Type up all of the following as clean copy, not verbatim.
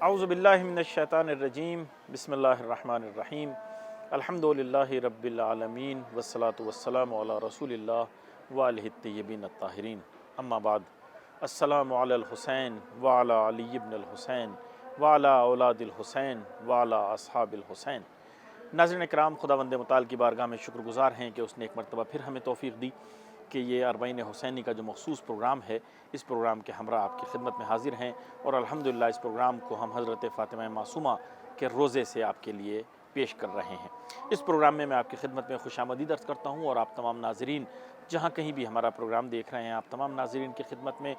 اعوذ باللہ من الشیطان الرجیم بسم اللہ الرحمن الرحیم الحمدللہ رب العالمین والصلاة والسلام علی رسول اللہ وآلہ الطیبین الطاہرین اما بعد السلام علی الحسین وعلی علی بن الحسین وعلی اولاد الحسین وعلی اصحاب الحسین۔ ناظرین اکرام، خداوند متعال کی بارگاہ میں شکر گزار ہیں کہ اس نے ایک مرتبہ پھر ہمیں توفیق دی کہ یہ اربعین حسینی کا جو مخصوص پروگرام ہے، اس پروگرام کے ہمراہ آپ کی خدمت میں حاضر ہیں، اور الحمدللہ اس پروگرام کو ہم حضرت فاطمہ معصومہ کے روزے سے آپ کے لیے پیش کر رہے ہیں۔ اس پروگرام میں آپ کی خدمت میں خوش آمدید عرض کرتا ہوں، اور آپ تمام ناظرین جہاں کہیں بھی ہمارا پروگرام دیکھ رہے ہیں، آپ تمام ناظرین کی خدمت میں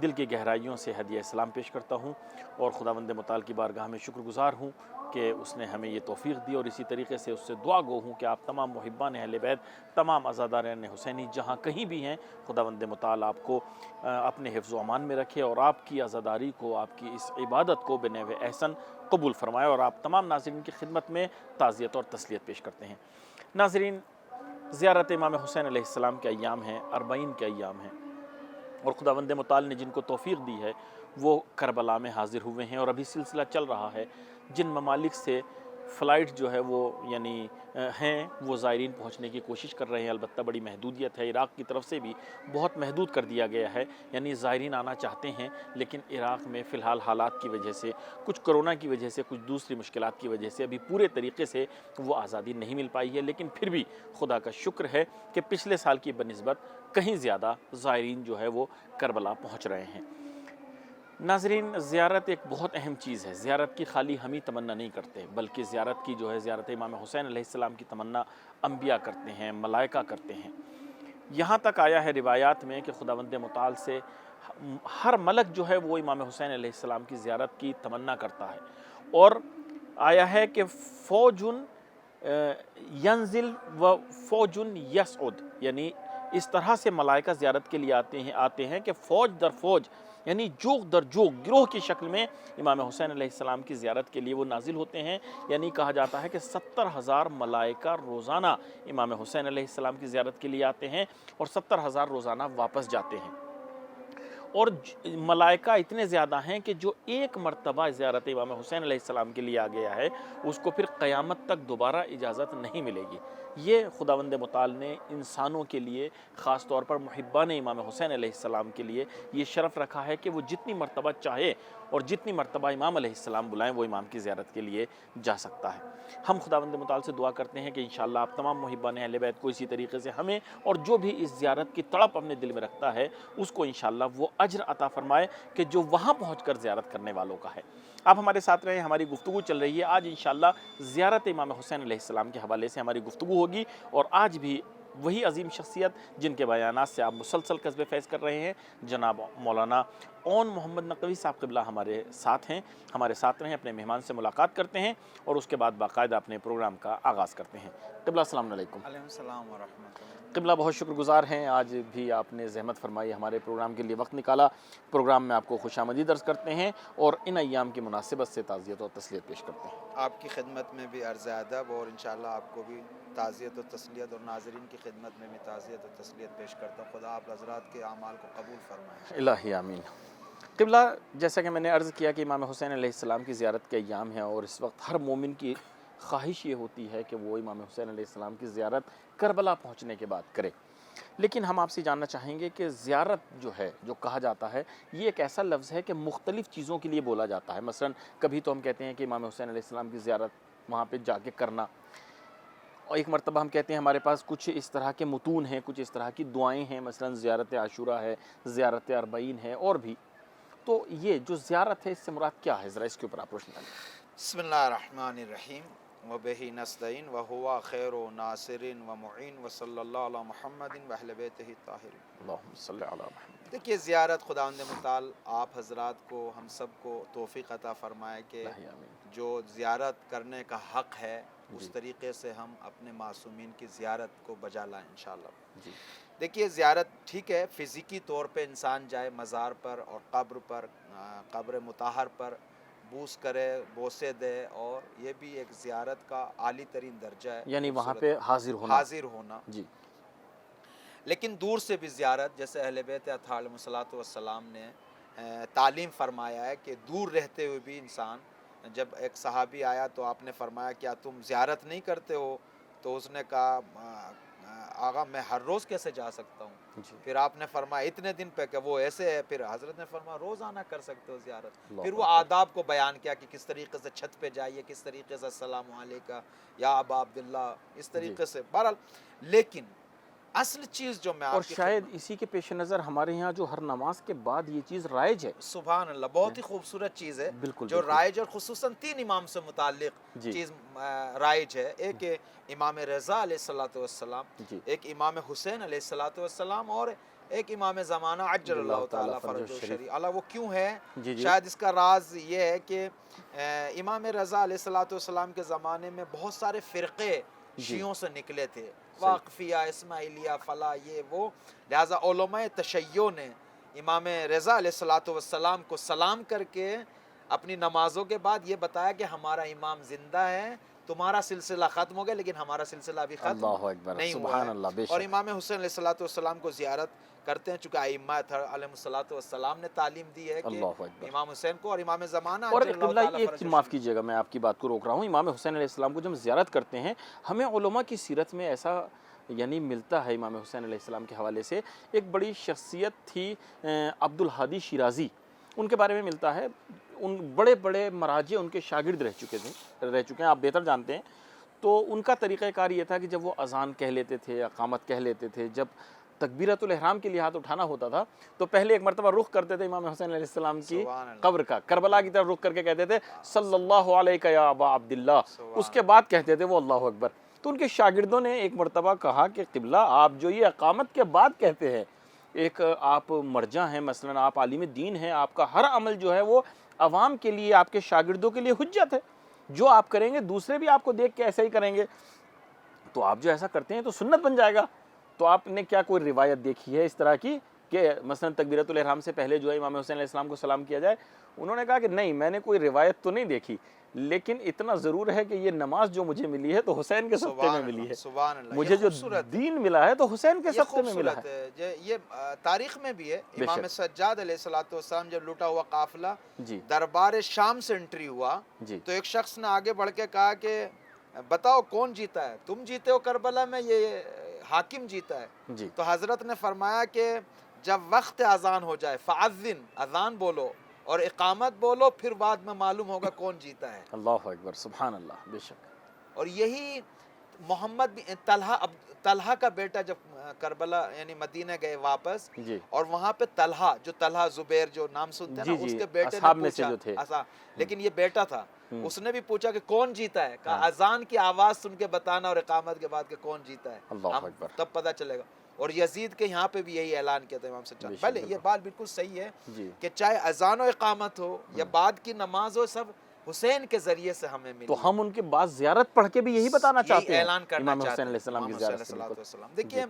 دل کی گہرائیوں سے ہدیہ اسلام پیش کرتا ہوں، اور خداوند متعال کی بارگاہ میں شکر گزار ہوں کہ اس نے ہمیں یہ توفیق دی، اور اسی طریقے سے اس سے دعا گو ہوں کہ آپ تمام محبان اہل بیت، تمام عزاداران حسینی جہاں کہیں بھی ہیں، خداوند متعال آپ کو اپنے حفظ و امان میں رکھے، اور آپ کی عزاداری کو، آپ کی اس عبادت کو بنحو احسن قبول فرمائے، اور آپ تمام ناظرین کی خدمت میں تعزیت اور تسلیت پیش کرتے ہیں۔ ناظرین، زیارت امام حسین علیہ السلام کے ایام ہیں، اربعین کے ایام ہیں، اور خداوند متعال نے جن کو توفیق دی ہے وہ کربلا میں حاضر ہوئے ہیں، اور ابھی سلسلہ چل رہا ہے۔ جن ممالک سے فلائٹ جو ہے وہ ہیں، وہ زائرین پہنچنے کی کوشش کر رہے ہیں، البتہ بڑی محدودیت ہے، عراق کی طرف سے بھی بہت محدود کر دیا گیا ہے، یعنی زائرین آنا چاہتے ہیں لیکن عراق میں فی الحال حالات کی وجہ سے، کچھ کرونا کی وجہ سے، کچھ دوسری مشکلات کی وجہ سے ابھی پورے طریقے سے وہ آزادی نہیں مل پائی ہے، لیکن پھر بھی خدا کا شکر ہے کہ پچھلے سال کی بنسبت کہیں زیادہ زائرین جو ہے وہ کربلا پہنچ رہے ہیں۔ ناظرین، زیارت ایک بہت اہم چیز ہے۔ زیارت کی خالی ہم ہی تمنا نہیں کرتے، بلکہ زیارت کی جو ہے زیارت امام حسین علیہ السلام کی تمنا انبیاء کرتے ہیں، ملائکہ کرتے ہیں۔ یہاں تک آیا ہے روایات میں کہ خداوند متعال سے ہر ملک جو ہے وہ امام حسین علیہ السلام کی زیارت کی تمنا کرتا ہے، اور آیا ہے کہ فوجن ینزل و فوجن یسعد، یعنی اس طرح سے ملائکہ زیارت کے لیے آتے ہیں کہ فوج در فوج، یعنی جوگ در جوگ، گروہ کی شکل میں امام حسین علیہ السلام کی زیارت کے لیے وہ نازل ہوتے ہیں۔ یعنی کہا جاتا ہے کہ 70,000 ملائکہ روزانہ امام حسین علیہ السلام کی زیارت کے لیے آتے ہیں، اور 70,000 روزانہ واپس جاتے ہیں۔ اور ملائکہ اتنے زیادہ ہیں کہ جو ایک مرتبہ زیارت امام حسین علیہ السلام کے لیے آ گیا ہے، اس کو پھر قیامت تک دوبارہ اجازت نہیں ملے گی۔ یہ خداوند متعال نے انسانوں کے لیے، خاص طور پر محبان امام حسین علیہ السلام کے لیے یہ شرف رکھا ہے کہ وہ جتنی مرتبہ چاہے اور جتنی مرتبہ امام علیہ السلام بلائیں، وہ امام کی زیارت کے لیے جا سکتا ہے۔ ہم خداوند متعال سے دعا کرتے ہیں کہ انشاءاللہ آپ تمام محبان اہل بیت کو اسی طریقے سے ہمیں، اور جو بھی اس زیارت کی تڑپ اپنے دل میں رکھتا ہے، اس کو انشاءاللہ وہ اجر عطا فرمائے کہ جو وہاں پہنچ کر زیارت کرنے والوں کا ہے۔ آپ ہمارے ساتھ رہیں، ہماری گفتگو چل رہی ہے۔ آج انشاءاللہ زیارت امام حسین علیہ السلام کے حوالے سے ہماری گفتگو ہوگی، اور آج بھی وہی عظیم شخصیت جن کے بیانات سے آپ مسلسل قصبے فیض کر رہے ہیں، جناب مولانا اون محمد نقوی صاحب قبلہ ہمارے ساتھ ہیں۔ ہمارے ساتھ رہیں، اپنے مہمان سے ملاقات کرتے ہیں، اور اس کے بعد باقاعدہ اپنے پروگرام کا آغاز کرتے ہیں۔ قبلہ السلام علیکم۔ علیہ السلام ورحمۃ اللہ۔ قبلہ بہت شکر گزار ہیں، آج بھی آپ نے زحمت فرمائی، ہمارے پروگرام کے لیے وقت نکالا۔ پروگرام میں آپ کو خوش آمدید عرض کرتے ہیں، اور ان ایام کی مناسبت سے تعزیت اور تسلیت پیش کرتے ہیں۔ آپ کی خدمت میں بھی عرض ادب، اور انشاءاللہ آپ کو بھی تعزیت و تسلیت، اور ناظرین کی خدمت میں بھی تعزیت و تسلیت پیش کرتا ہوں۔ خدا آپ حضرات کے اعمال کو قبول فرمائے۔ الہی آمین۔ قبلہ، جیسا کہ میں نے عرض کیا کہ امام حسین علیہ السلام کی زیارت کے ایام ہیں، اور اس وقت ہر مومن کی خواہش یہ ہوتی ہے کہ وہ امام حسین علیہ السلام کی زیارت کربلا پہنچنے کے بعد کرے۔ لیکن ہم آپ سے جاننا چاہیں گے کہ زیارت جو ہے، جو کہا جاتا ہے، یہ ایک ایسا لفظ ہے کہ مختلف چیزوں کے لیے بولا جاتا ہے۔ مثلا کبھی تو ہم کہتے ہیں کہ امام حسین علیہ السلام کی زیارت وہاں پہ جا کے کرنا، اور ایک مرتبہ ہم کہتے ہیں ہمارے پاس کچھ اس طرح کے متون ہیں، کچھ اس طرح کی دعائیں ہیں، مثلا زیارت عاشورہ ہے، زیارت اربعین ہے، اور بھی۔ تو یہ جو زیارت ہے، اس سے مراد کیا ہے؟ ذرا اس کے اوپر آپ روشنی ڈالیں۔ بسم اللہ الرحمن الرحیم، وبہ نستعین وہو خیر ناصر ومعین، وصلی اللہ علی محمد واہل بیتہ الطاہرین۔ اللہم صلی علی محمد۔ دیکھیے، زیارت خداوند متعال آپ حضرات کو، ہم سب کو توفیق عطا فرمائے کہ الہی آمین۔ جو زیارت کرنے کا حق ہے، اس جی طریقے سے ہم اپنے معصومین کی زیارت کو بجا لائیں انشاءاللہ۔ جی دیکھیے، زیارت ٹھیک ہے، فزیکی طور پہ انسان جائے مزار پر اور قبر پر، قبر مطہر پر بوس کرے، بوسے دے، اور یہ بھی ایک زیارت کا عالی ترین درجہ ہے، یعنی وہاں خوبصورت پہ حاضر ہونا۔ جی لیکن دور سے بھی زیارت، جیسے اہل بیت اطہار علیہ الصلوۃ والسلام نے تعلیم فرمایا ہے کہ دور رہتے ہوئے بھی انسان، جب ایک صحابی آیا تو آپ نے فرمایا کیا تم زیارت نہیں کرتے ہو؟ تو اس نے کہا آقا میں ہر روز کیسے جا سکتا ہوں؟ جی پھر آپ نے فرمایا اتنے دن پہ کہ وہ ایسے ہے، پھر حضرت نے فرمایا روزانہ کر سکتے ہو زیارت۔ اللہ پھر وہ اکبر۔ آداب کو بیان کیا کہ کس طریقے سے چھت پہ جائیے، کس طریقے سے السلام علیکم یا ابا عبداللہ، اس جی طریقے سے بہرحال۔ لیکن اصل چیز جو میں اور آپ کی شاید خدمت، اسی کے پیش نظر ہمارے یہاں جو ہر نماز کے بعد یہ چیز رائج ہے۔ سبحان اللہ، بہت ہی خوبصورت چیز ہے بالکل جو بالکل۔ رائج، اور خصوصاً 3 امام سے متعلق جی چیز رائج ہے۔ ایک امام رضا علیہ الصلوۃ والسلام، جی ایک امام حسین علیہ الصلوۃ والسلام، اور ایک امام زمانہ عجل اللہ تعالیٰ فرجہ الشریف۔ اللہ وہ کیوں ہے؟ جی جی شاید اس کا راز یہ ہے کہ امام رضا علیہ الصلوۃ والسلام کے زمانے میں بہت سارے فرقے جی شیعوں سے نکلے تھے، صحیح۔ واقفیہ، اسماعیلیہ، فلاں، یہ وہ، لہٰذا علماء تشیع نے امام رضا علیہ الصلوۃ والسلام کو سلام کر کے اپنی نمازوں کے بعد یہ بتایا کہ ہمارا امام زندہ ہے، تمہارا سلسلہ ختم ہو گیا لیکن ہمارا سلسلہ ابھی ختم اللہ اکبر، نہیں ہوا سبحان ہے۔ اللہ، بے اور شک۔ امام حسین علیہ الصلوۃ والسلام کو زیارت کرتے ہیں، چونکہ ائمہ علیہ الصلوۃ والسلام نے تعلیم دی ہے کہ اللہ اکبر۔ امام حسین کو اور امام زمانہ اور عجل اللہ قبلہ تعالیٰ ایک فرجہ معاف الشریف۔ کیجیے گا، میں آپ کی بات کو روک رہا ہوں، امام حسین علیہ السلام کو جب ہم زیارت کرتے ہیں ہمیں علماء کی سیرت میں ایسا یعنی ملتا ہے امام حسین علیہ السلام کے حوالے سے ایک بڑی شخصیت تھی عبد الحادی شیرازی، ان کے بارے میں ملتا ہے، ان بڑے بڑے مراجع ان کے شاگرد رہ چکے ہیں، آپ بہتر جانتے ہیں۔ تو ان کا طریقہ کار یہ تھا کہ جب وہ اذان کہہ لیتے تھے، اقامت کہہ لیتے تھے، جب تکبیرۃ الاحرام کے لیے ہاتھ اٹھانا ہوتا تھا تو پہلے ایک مرتبہ رخ کرتے تھے امام حسین علیہ السلام کی سبحان اللہ، قبر کا، کربلا کی طرف رخ کر کے کہتے تھے صلی اللہ علیہ یا ابا عبداللہ، سبحان اس کے بعد کہتے تھے وہ اللہ اکبر۔ تو ان کے شاگردوں نے ایک مرتبہ کہا کہ قبلہ آپ جو یہ اقامت کے بعد کہتے ہیں، ایک آپ مرجع ہیں، مثلا آپ عالم دین ہیں، آپ کا ہر عمل جو ہے وہ عوام کے لیے، آپ کے شاگردوں کے لیے حجت ہے، جو آپ کریں گے دوسرے بھی آپ کو دیکھ کے ایسا ہی کریں گے، تو آپ جو ایسا کرتے ہیں تو سنت بن جائے گا۔ تو آپ نے کیا کوئی روایت دیکھی ہے اس طرح کی کہ مثلا تکبیرۃ الاحرام سے پہلے جو ہے امام حسین علیہ السلام کو سلام کیا جائے؟ انہوں نے کہا کہ نہیں، میں نے کوئی روایت تو نہیں دیکھی، لیکن اتنا ضرور ہے کہ یہ نماز جو مجھے ملی ہے تو حسین کے صدقے میں ملی ہے، سبحان اللہ، مجھے یہ جو خوبصورت ہے، دین ملا ہے تو حسین کے یہ صدقے میں ملا خوبصورت ہے۔ ہے۔ یہ تاریخ میں بھی ہے، بے امام شک۔ سجاد علیہ الصلوۃ والسلام جب لوٹا ہوا قافلہ جی دربار شام سے انٹری ہوا جی تو ایک شخص نے آگے بڑھ کے کہا کہ بتاؤ کون جیتا ہے؟ تم جیتے ہو کربلا میں، یہ حاکم جیتا ہے؟ جی تو حضرت نے فرمایا کہ جب وقت اذان ہو جائے فاذن، اذان بولو اور اقامت بولو، پھر بعد میں معلوم ہوگا کون جیتا ہے۔ اللہ اکبر، سبحان اللہ، بے شک۔ اور یہی محمد بن طلحہ کا بیٹا جب کربلا یعنی مدینہ گئے واپس، جی اور وہاں پہ طلحہ زبیر جو نام سنتے ہیں جی نا، اس جی، کے بیٹے نے اصحاب میں سے پوچھا، جو تھے، لیکن یہ بیٹا تھا، اس نے بھی پوچھا کہ کون جیتا ہے؟ کہا اذان کی آواز سن کے بتانا اور اقامت کے بعد کہ کون جیتا ہے، اللہ ہم اکبر۔ تب پتہ چلے گا۔ اور یزید کے یہاں پہ بھی یہی اعلان کیا تھا امام سجاد۔ بے شک، بھلے یہ بالکل۔ بات بالکل صحیح ہے جی کہ چاہے اذان و اقامت ہو یا بعد کی نماز ہو، سب حسین کے ذریعے سے ہمیں ملی تو ہے۔ ہم ان کے بعد زیارت پڑھ کے بھی یہی بتانا یہی چاہتے ہیں اعلان کرنا امام چاہتے حسین ہیں علیہ السلام کی امام حسین علیہ زیارت سے، الصلوۃ بالکل۔ والسلام۔ دیکھیے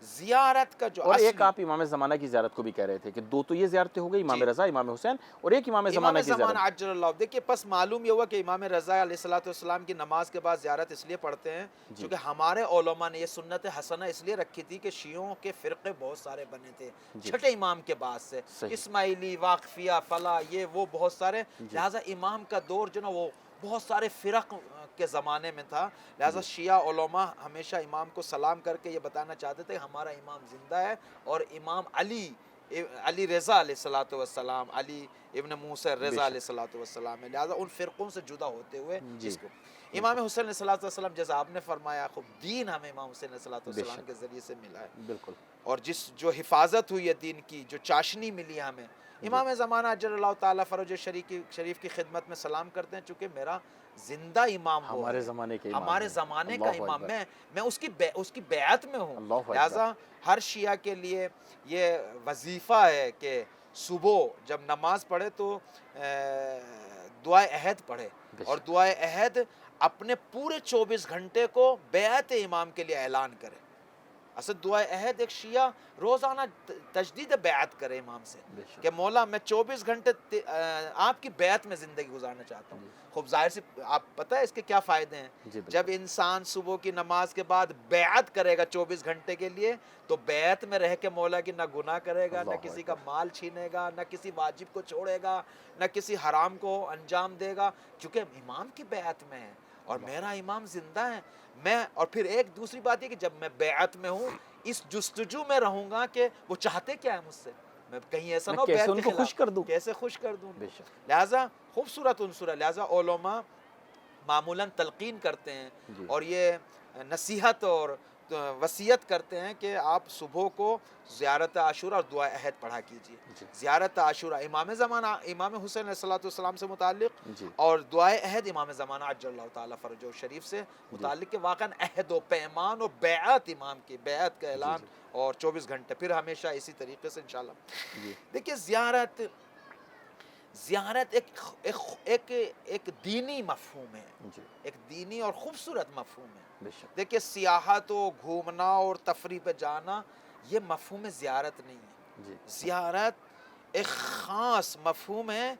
زیارت کا جو اور ایک اصلی، آپ امام زمانہ کی زیارت کو بھی کہہ رہے تھے کہ دو تو یہ زیارتیں ہو گئی، امام جی، رضا، امام حسین، اور ایک امام زمانہ امام کی زمانہ زیارت۔ عجل اللہ۔ دیکھیے پس معلوم یہ ہوا کہ امام رضا علیہ الصلوۃ والسلام کی نماز کے بعد زیارت اس لیے پڑھتے ہیں جی کیونکہ ہمارے علماء نے یہ سنت حسنہ اس لیے رکھی تھی کہ شیعوں کے فرقے بہت سارے بنے تھے جی چھٹے امام کے بعد سے، صحیح۔ اسماعیلی، واقفیہ، فلاں، یہ وہ بہت سارے، جی لہٰذا امام کا دور جو نا وہ بہت سارے فرق کے زمانے میں تھا، لہٰذا جی شیعہ علماء ہمیشہ امام کو سلام کر کے یہ بتانا چاہتے تھے ہمارا امام زندہ ہے، اور امام علی رضا علیہ الصلوۃ والسلام، علی ابن موسیٰ بے رضا علیہ شک۔ الصلوۃ والسلام ہے، لہٰذا ان فرقوں سے جدا ہوتے ہوئے جی اس کو بے امام شک، حسین علیہ الصلوۃ والسلام، جیسا آپ نے فرمایا، خوب دین ہمیں امام حسین علیہ الصلوۃ بے والسلام شک، کے ذریعے سے ملا ہے، بالکل۔ اور جو حفاظت ہوئی ہے دین کی، جو چاشنی ملی ہے ہمیں، امام زمانہ اجل اللہ تعالیٰ فرج شریف کی خدمت میں سلام کرتے ہیں، چونکہ میرا زندہ امام وہ ہمارے ہے، زمانے کے امام ہمارے ہیں، زمانے کا اللہ امام، اکبر، میں اس کی بیعت میں ہوں، اللہ اکبر، لہٰذا ہر شیعہ کے لیے یہ وظیفہ ہے کہ صبح جب نماز پڑھے تو دعائے عہد پڑھے، بے اور شک، دعائے عہد اپنے پورے 24 گھنٹے کو بیعت امام کے لیے اعلان کرے، اصل دعائے عہد ایک شیعہ روزانہ تجدید بیعت کرے امام سے کہ مولا میں 24 گھنٹے آپ کی بیعت میں زندگی گزارنا چاہتا ہوں. خوب ظاہر سے آپ پتہ ہے اس کے کیا فائدے ہیں. جب انسان صبح کی نماز کے بعد بیعت کرے گا 24 گھنٹے کے لیے تو بیعت میں رہ کے مولا کی نہ گناہ کرے گا, نہ کسی کا مال چھینے گا, نہ کسی واجب کو چھوڑے گا, نہ کسی حرام کو انجام دے گا, کیونکہ امام کی بیعت میں ہے اور میرا امام زندہ ہے. میں اور پھر ایک دوسری بات یہ کہ جب میں بیعت میں ہوں اس جستجو میں رہوں گا کہ وہ چاہتے کیا ہے مجھ سے, میں کہیں ایسا نہ ہو بیعت کے خلاف کیسے خوش کر دوں. لہٰذا خوبصورت عنصر ہے. لہٰذا علماء معمولاً تلقین کرتے ہیں اور یہ نصیحت اور وصیت کرتے ہیں کہ آپ صبح کو زیارت عاشورہ اور دعا عہد پڑھا کیجیے. زیارت عاشورہ امام زمانہ امام حسین علیہ السلام سے متعلق اور دعائے عہد امام زمانہ عجل اللہ تعالیٰ فرجہ شریف سے متعلق کے واقعاً عہد و پیمان و بیعت امام کی بیعت کا اعلان اور 24 گھنٹے پھر ہمیشہ اسی طریقے سے انشاءاللہ. دیکھیے زیارت ایک دینی مفہوم ہے, ایک دینی اور خوبصورت مفہوم ہے. دیکھیے سیاحت و گھومنا اور تفریح پہ جانا یہ مفہوم زیارت نہیں ہے. زیارت ایک خاص مفہوم ہے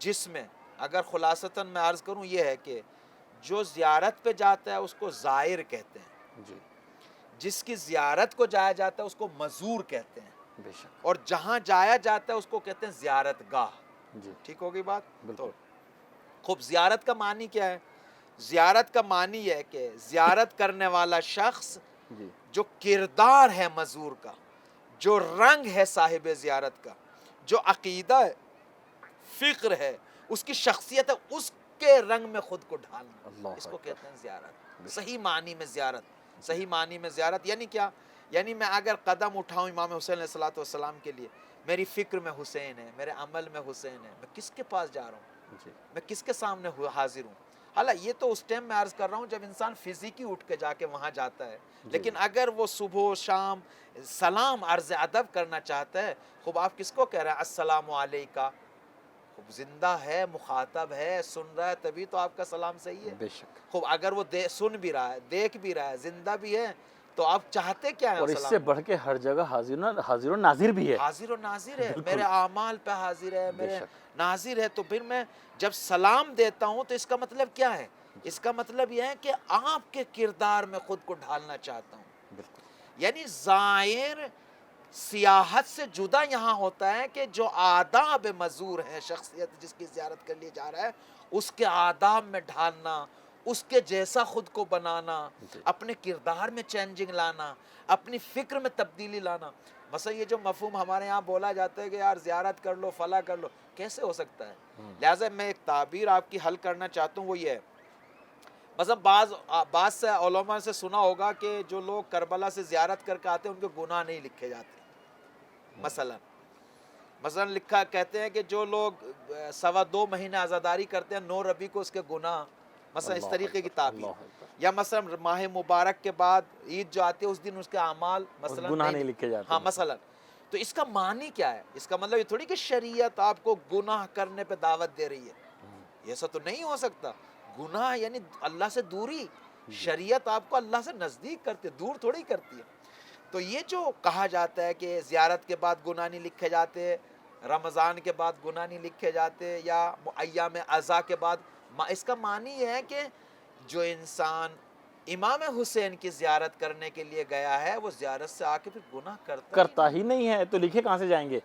جس میں اگر خلاصتاً میں عرض کروں یہ ہے کہ جو زیارت پہ جاتا ہے اس کو زائر کہتے ہیں, جس کی زیارت کو جایا جاتا ہے اس کو مزور کہتے ہیں, اور جہاں جایا جاتا ہے اس کو کہتے ہیں زیارت گاہ. ٹھیک ہوگی بات. تو خوب زیارت کا معنی کیا ہے؟ زیارت کا معنی یہ ہے کہ زیارت کرنے والا شخص جو کردار ہے مزور کا, جو رنگ ہے صاحب زیارت کا, جو عقیدہ ہے, فکر ہے, اس کی شخصیت ہے, اس کے رنگ میں خود کو ڈھالنا, اس کو کہتے ہیں زیارت. صحیح معنی میں زیارت, صحیح معنی میں زیارت یعنی کیا؟ یعنی میں اگر قدم اٹھاؤں امام حسین علیہ السلام کے لیے, میری فکر میں حسین ہے, میرے عمل میں حسین ہے, میں کس کے پاس جا رہا ہوں, میں کس کے سامنے حاضر ہوں. حالانکہ یہ تو اس ٹائم میں عرض کر رہا ہوں جب انسان فزیکی اٹھ کے جا کے وہاں جاتا ہے, لیکن اگر وہ صبح شام سلام عرض ادب کرنا چاہتا ہے, خوب آپ کس کو کہہ رہے ہیں السلام علیکہ, خوب زندہ ہے, مخاطب ہے, سن رہا ہے, تبھی تو آپ کا سلام صحیح ہے. خوب اگر وہ سن بھی رہا ہے, دیکھ بھی رہا ہے, زندہ بھی ہے, تو آپ چاہتے کیا ہیں؟ اور اس سے بڑھ کے ہر جگہ حاضر و ناظر بھی ہے. حاضر و ناظر ہے, میرے اعمال پہ حاضر ہے, میرے ناظر ہے. تو پھر میں جب سلام دیتا ہوں تو اس کا مطلب کیا ہے؟ اس کا مطلب یہ ہے کہ آپ کے کردار میں خود کو ڈھالنا چاہتا ہوں. یعنی زائر سیاحت سے جدا یہاں ہوتا ہے کہ جو آداب مزور ہے, شخصیت جس کی زیارت کے لیے جا رہا ہے اس کے آداب میں ڈھالنا, اس کے جیسا خود کو بنانا, اپنے کردار میں چینجنگ لانا, اپنی فکر میں تبدیلی لانا. مثلا یہ جو مفہوم ہمارے یہاں بولا جاتا ہے کہ یار زیارت کر لو, فلاں کر لو, کیسے ہو سکتا ہے؟ لہٰذا میں ایک تعبیر آپ کی حل کرنا چاہتا ہوں, وہ یہ ہے. مثلا بعض سے علماء سے سنا ہوگا کہ جو لوگ کربلا سے زیارت کر کے آتے ہیں ان کے گناہ نہیں لکھے جاتے. مثلا لکھا کہتے ہیں کہ جو لوگ 2.25 مہینے عزاداری کرتے ہیں 9 ربیع کو اس کے گناہ, مثلا اس طریقے کی تعبیر. یا مثلا ماہ مبارک کے بعد عید جو آتی ہے اس دن اس کے اعمال مثلا گناہ نہیں لکھے جاتے. ہاں مثلا. تو اس کا معنی کیا ہے؟ اس کا مطلب یہ تھوڑی کہ شریعت آپ کو گناہ کرنے پہ دعوت دے رہی ہے, ایسا تو نہیں ہو سکتا. گناہ یعنی اللہ سے دوری, شریعت آپ کو اللہ سے نزدیک کرتی ہے, دور تھوڑی کرتی ہے. تو یہ جو کہا جاتا ہے کہ زیارت کے بعد گناہ نہیں لکھے جاتے, رمضان کے بعد گناہ نہیں لکھے جاتے, یا ایام عزا کے بعد, اس کا معنی یہ ہے کہ جو انسان امام حسین کی زیارت کرنے کے لیے گیا ہے وہ زیارت سے آ کے پھر گناہ کرتا ہی نہیں ہے, تو لکھے کہاں سے جائیں گے؟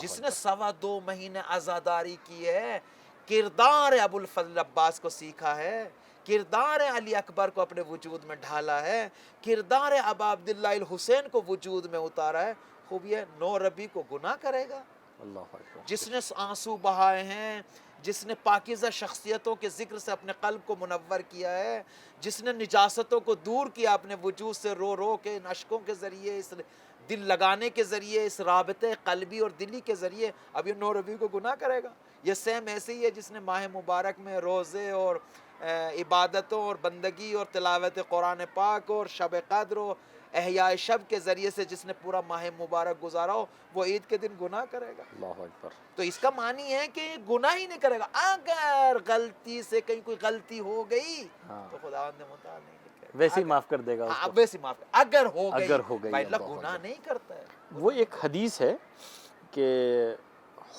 جس نے 2.25 مہینے عزاداری کی ہے, کردار ابو الفضل عباس کو سیکھا ہے, کردار علی اکبر کو اپنے وجود میں ڈھالا ہے, کردار ابا عبداللہ الحسین کو وجود میں اتارا ہے, خوب یہ 9 ربیع کو گناہ کرے گا؟ جس نے آنسو بہائے ہیں, جس نے پاکیزہ شخصیتوں کے ذکر سے اپنے قلب کو منور کیا ہے, جس نے نجاستوں کو دور کیا اپنے وجود سے رو رو کے, ان اشکوں کے ذریعے, اس دل لگانے کے ذریعے, اس رابطے قلبی اور دلی کے ذریعے, اب یہ 9 ربیع کو گناہ کرے گا؟ یہ سیم ایسے ہی ہے جس نے ماہ مبارک میں روزے اور عبادتوں اور بندگی اور تلاوت قرآن پاک اور شب قدر و احیاء شب کے ذریعے سے جس نے پورا ماہ مبارک گزارا ہو, وہ عید کے دن گناہ کرے گا. اللہ اکبر. تو اس کا معنی ہے کہ گناہ ہی نہیں کرے گا. اگر غلطی سے کہیں کوئی غلطی ہو گئی تو خداوند متعال نہیں لکھے ویسے ہی معاف کر دے گا اس کو، ویسے معاف اگر ہو گئی اللہ اللہ گناہ نہیں کرتا ہے. وہ ایک حدیث ہے کہ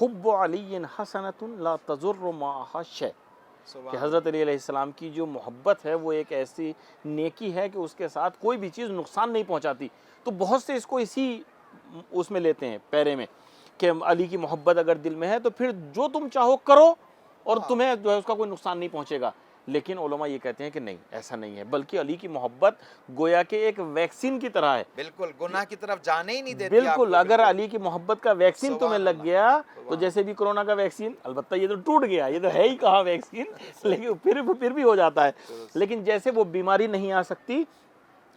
حب علی حسنۃ لا تضر معها شیء، کہ حضرت علی علیہ السلام کی جو محبت ہے وہ ایک ایسی نیکی ہے کہ اس کے ساتھ کوئی بھی چیز نقصان نہیں پہنچاتی. تو بہت سے اس کو اسی اس میں لیتے ہیں پیرے میں کہ علی کی محبت اگر دل میں ہے تو پھر جو تم چاہو کرو اور تمہیں جو ہے اس کا کوئی نقصان نہیں پہنچے گا. لیکن علماء یہ کہتے ہیں کہ نہیں، ایسا نہیں ہے، بلکہ علی کی محبت گویا کہ ایک ویکسین کی طرح ہے. بالکل گناہ کی طرف جانے ہی نہیں دیتی. بالکل، اگر علی کی محبت کا ویکسین تمہیں لگ گیا تو جیسے بھی کرونا کا ویکسین، البتہ یہ تو ٹوٹ گیا، یہ تو ہے ہی کہاں ویکسین، لیکن پھر بھی ہو جاتا ہے. لیکن جیسے وہ بیماری نہیں آ سکتی،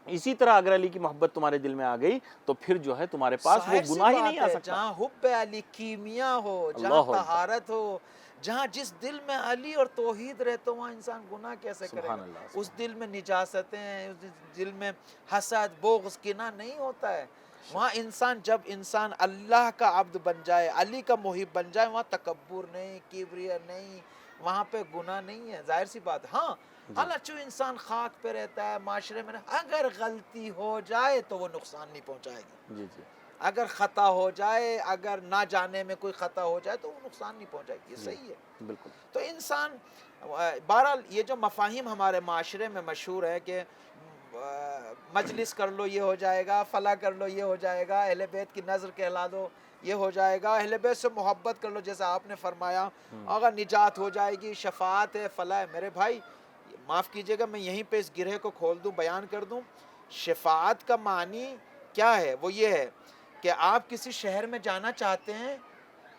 اسی طرح اگر علی کی محبت تمہارے دل میں آ گئی تو پھر جو ہے تمہارے پاس وہ گناہ ہی نہیں آ سکتا. جہاں حب علی کیمیا ہو، جہاں طہارت ہو، جہاں جس دل میں علی اور توحید رہتے وہاں انسان گناہ کیسے کرے گا؟ اس دل میں نجاستیں ہیں، اس دل میں حسد بغض کینہ نہیں ہوتا ہے. وہاں انسان جب انسان اللہ کا عبد بن جائے، علی کا محب بن جائے، وہاں تکبر نہیں، کبریاء نہیں، وہاں پہ گناہ نہیں ہے. ظاہر سی بات. ہاں حالانکہ انسان خاک پہ رہتا ہے، معاشرے میں اگر غلطی ہو جائے تو وہ نقصان نہیں پہنچائے گی. اگر خطا ہو جائے، اگر نہ جانے میں کوئی خطا ہو جائے تو وہ نقصان نہیں پہنچائے گی. یہ صحیح ہے. بالکل. تو انسان بہرحال یہ جو مفاہیم ہمارے معاشرے میں مشہور ہے کہ مجلس کر لو یہ ہو جائے گا، فلاں کر لو یہ ہو جائے گا، اہل بیت کی نظر کہلا دو یہ ہو جائے گا، اہل بیت سے محبت کر لو جیسا آپ نے فرمایا، اگر نجات ہو جائے گی، شفاعت ہے، فلاں ہے. میرے بھائی معاف کیجئے گا، میں یہیں پہ اس گرہ کو کھول دوں، بیان کر دوں. شفاعت کا معنی کیا ہے؟ وہ یہ ہے کہ آپ کسی شہر میں جانا چاہتے ہیں،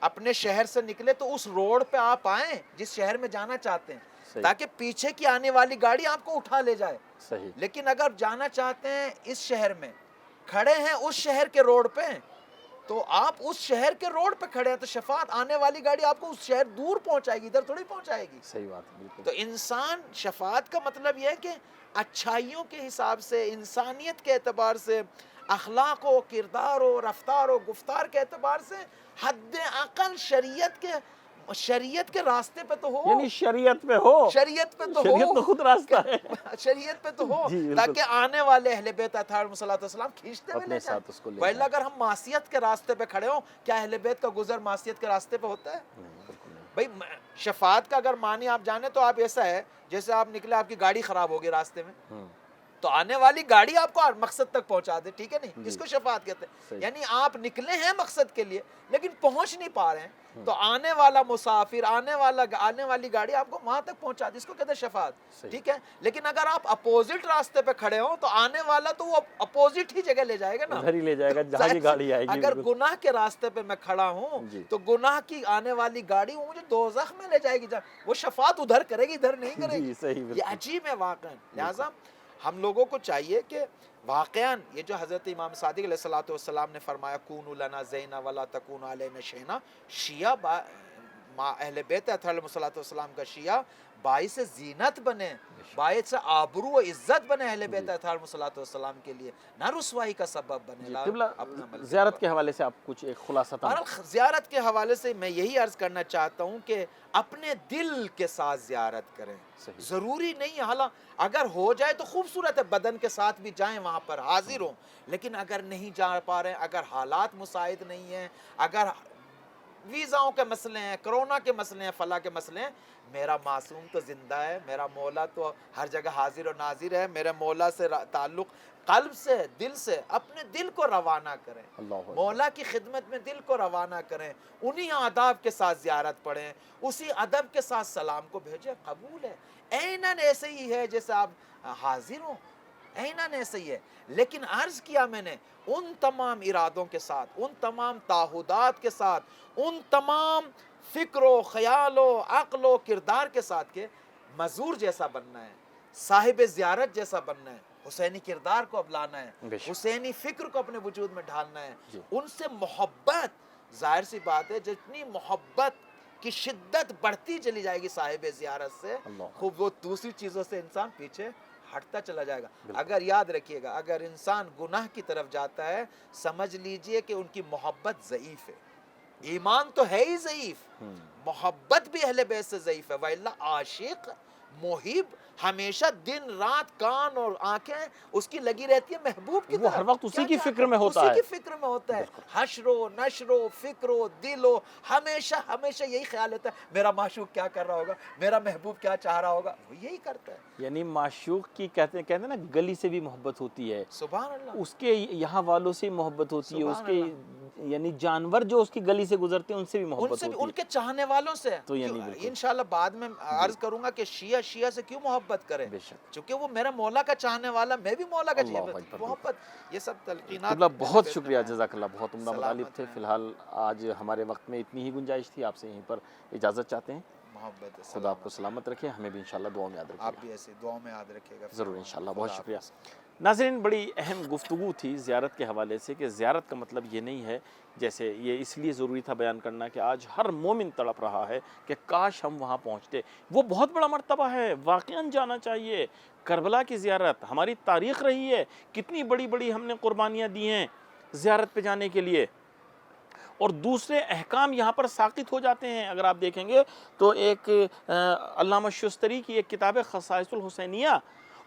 اپنے شہر سے نکلے تو اس روڈ پہ آپ آئیں جس شہر میں جانا چاہتے ہیں، تاکہ پیچھے کی آنے والی گاڑی آپ کو اٹھا لے جائے. صحیح. لیکن اگر جانا چاہتے ہیں اس شہر میں، کھڑے ہیں اس شہر کے روڈ پہ، تو آپ اس شہر کے روڈ پہ کھڑے ہیں تو شفاعت آنے والی گاڑی آپ کو اس شہر دور پہنچائے گی، ادھر تھوڑی پہنچائے گی. صحیح بات ہے. بالکل. تو انسان شفاعت کا مطلب یہ ہے کہ اچھائیوں کے حساب سے، انسانیت کے اعتبار سے، اخلاق و کردار و رفتار و گفتار کے اعتبار سے حد اقل شریعت کے راستے پہ تو ہو، یعنی شریعت پہ ہو، شریعت پہ تو شریعت تو ہو، خود راستہ ہے. شریعت پہ تو ہو، بالکل. تاکہ آنے والے اہل بیت اطہار علیہ السلام کھینچتے ہوئے لے جائیں. وَإِلَّا اگر ہم معصیت کے راستے پہ کھڑے ہوں، کیا اہل بیت کا گزر معصیت کے راستے پہ ہوتا ہے؟ بھئی شفاعت کا اگر معنی آپ جانے تو آپ ایسا ہے جیسے آپ نکلے، آپ کی گاڑی خراب ہوگی راستے میں، تو آنے والی گاڑی آپ کو مقصد تک پہنچا دے. ٹھیک ہے نہیں؟ اس کو شفاعت کہتے ہیں. یعنی آپ نکلے ہیں مقصد کے لیے لیکن پہنچ نہیں پا رہے ہیں، تو آنے والا مسافر، آنے والی گاڑی آپ کو وہاں تک پہنچا دے. اس کو کہتے ہیں شفاعت. ٹھیک ہے. لیکن اگر آپ اپوزٹ راستے پہ کھڑے ہوں تو آنے والا تو وہ اپوزٹ ہی جگہ لے جائے گا نا، ادھر ہی لے جائے گا جہاں کی گاڑی آئے گی. اگر گناہ کے راستے پہ میں کھڑا ہوں تو گناہ کی آنے والی گاڑی وہ مجھے دوزخ میں لے جائے گی، وہ شفاعت ادھر کرے گی، ادھر نہیں کرے گی. یہ عجیب ہے واقعا. لہٰذا ہم لوگوں کو چاہیے کہ واقعاً یہ جو حضرت امام صادق علیہ السلام نے فرمایا کونوا لنا زینا ولا تکونوا علینا شینا، شیعہ اہل بیت اطہار علیہ السلام کا شیعہ باعث زینت بنے، باعث آبرو و عزت بنے اہل بیت اطہار علیہ السلام کے لیے، نہ رسوائی کا سبب بنے. زیارت کے حوالے سے آپ کچھ ایک خلاصہ زیارت کے حوالے سے میں یہی عرض کرنا چاہتا ہوں کہ اپنے دل کے ساتھ زیارت کریں. ضروری نہیں، حالانکہ اگر ہو جائے تو خوبصورت ہے، بدن کے ساتھ بھی جائیں، وہاں پر حاضر ہوں. لیکن اگر نہیں جا پا رہے ہیں، اگر حالات مساعد نہیں ہیں، اگر ویزاؤں کے مسئلے ہیں، کرونا کے مسئلے ہیں، فلاں کے مسئلے ہیں، میرا معصوم تو زندہ ہے، میرا مولا تو ہر جگہ حاضر و ناظر ہے. میرے مولا سے تعلق قلب سے، دل سے، اپنے دل کو روانہ کریں، مولا کی خدمت میں دل کو روانہ کریں، انہی آداب کے ساتھ زیارت پڑھیں، اسی ادب کے ساتھ سلام کو بھیجیں. قبول ہے، عیناً ایسے ہی ہے جیسے آپ حاضر ہوں، عیناً ایسے ہی ہے. لیکن عرض کیا میں نے ان تمام ارادوں کے ساتھ، ان تمام تعہدات کے ساتھ، ان تمام فکر و خیال و عقل و کردار کے ساتھ کہ مزور جیسا بننا ہے، صاحب زیارت جیسا بننا ہے، حسینی کردار کو اب لانا ہے، حسینی فکر کو اپنے وجود میں ڈھالنا ہے. ان سے محبت، ظاہر سی بات ہے جتنی محبت کی شدت بڑھتی چلی جائے گی صاحب زیارت سے، خوب وہ دوسری چیزوں سے انسان پیچھے ہٹتا چلا جائے گا. اگر یاد رکھیے گا، اگر انسان گناہ کی طرف جاتا ہے سمجھ لیجئے کہ ان کی محبت ضعیف ہے. ایمان تو ہے ہی ضعیف، محبت بھی اہل بیت سے ضعیف ہے. وَإِلَّا عاشق محب ہمیشہ دن رات کان اور آنکھیں اس کی لگی رہتی ہے محبوب کی وہ طرف. ہر وقت اسی کیا کی چاہتا فکر میں ہوتا اسی ہے. کی فکر میں ہوتا ہے. حشر و نشر و فکر و دل و ہمیشہ یہی خیال ہوتا ہے میرا معشوق کیا کر رہا ہوگا, میرا محبوب کیا چاہ رہا ہوگا. وہ یہی کرتا ہے. یعنی معشوق کی کہتے ہیں نا گلی سے بھی محبت ہوتی ہے, سبحان اللہ. اس کے یہاں والوں سے محبت ہوتی ہے, اس سبحان کے یعنی جانور جو اس کی گلی سے گزرتے ہیں ان سے بھی ان محبت سے بھی, ہوتی ان ہے. کے چاہنے والوں سے. تو یعنی بالکل انشاءاللہ بعد میں عرض کروں گا کہ شیعہ سے کیوں محبت کرے, بے شک. چونکہ وہ میرا مولا کا چاہنے والا, میں بھی مولا کا اللہ چاہنے اکبر. محبت. یہ سب تلقینات. قبلہ بہت شکریہ, جزاک اللہ, بہت عمدہ مطالب سلامت تھے. رہیں. فی الحال آج ہمارے وقت میں اتنی ہی گنجائش تھی, آپ سے یہیں پر اجازت چاہتے ہیں. محبت. خدا آپ کو سلامت رکھے, ہمیں بھی انشاءاللہ دعاؤں میں یاد رکھے آپ گا. بھی ایسے دعاؤں میں یاد رکھیے گا. ضرور انشاءاللہ, بہت خدا شکریہ. حافظ. ناظرین, بڑی اہم گفتگو تھی زیارت کے حوالے سے, کہ زیارت کا مطلب یہ نہیں ہے, جیسے یہ اس لیے ضروری تھا بیان کرنا کہ آج ہر مومن تڑپ رہا ہے کہ کاش ہم وہاں پہنچتے. وہ بہت بڑا مرتبہ ہے, واقعاً جانا چاہیے. کربلا کی زیارت ہماری تاریخ رہی ہے, کتنی بڑی بڑی ہم نے قربانیاں دی ہیں زیارت پہ جانے کے لیے, اور دوسرے احکام یہاں پر ساقط ہو جاتے ہیں. اگر آپ دیکھیں گے تو ایک علامہ شستری کی ایک کتاب ہے خصائص الحسینیہ,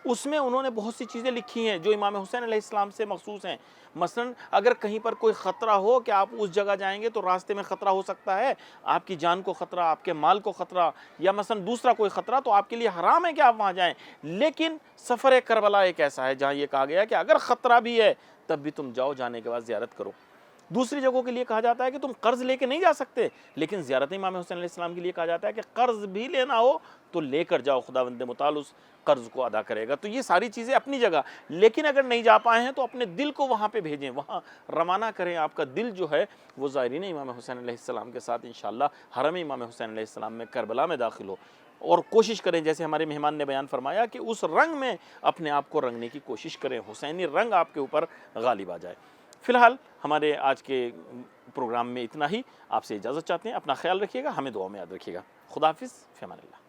اس میں انہوں نے بہت سی چیزیں لکھی ہیں جو امام حسین علیہ السلام سے مخصوص ہیں. مثلا اگر کہیں پر کوئی خطرہ ہو کہ آپ اس جگہ جائیں گے تو راستے میں خطرہ ہو سکتا ہے, آپ کی جان کو خطرہ, آپ کے مال کو خطرہ, یا مثلا دوسرا کوئی خطرہ, تو آپ کے لیے حرام ہے کہ آپ وہاں جائیں. لیکن سفر کربلا ایک ایسا ہے جہاں یہ کہا گیا کہ اگر خطرہ بھی ہے تب بھی تم جاؤ, جانے کے بعد زیارت کرو. دوسری جگہوں کے لیے کہا جاتا ہے کہ تم قرض لے کے نہیں جا سکتے, لیکن زیارت امام حسین علیہ السلام کے لیے کہا جاتا ہے کہ قرض بھی لینا ہو تو لے کر جاؤ, خداوند متعال اس قرض کو ادا کرے گا. تو یہ ساری چیزیں اپنی جگہ, لیکن اگر نہیں جا پائے ہیں تو اپنے دل کو وہاں پہ بھیجیں, وہاں روانہ کریں. آپ کا دل جو ہے وہ زائرین امام حسین علیہ السلام کے ساتھ انشاءاللہ حرم امام حسین علیہ السلام میں کربلا میں داخل ہو, اور کوشش کریں جیسے ہمارے مہمان نے بیان فرمایا کہ اس رنگ میں اپنے آپ کو رنگنے کی کوشش کریں, حسینی رنگ آپ کے اوپر غالب آ جائے. فی الحال ہمارے آج کے پروگرام میں اتنا ہی. آپ سے اجازت چاہتے ہیں, اپنا خیال رکھیے گا, ہمیں دعا میں یاد رکھیے گا. خدا حافظ, فی امان اللہ.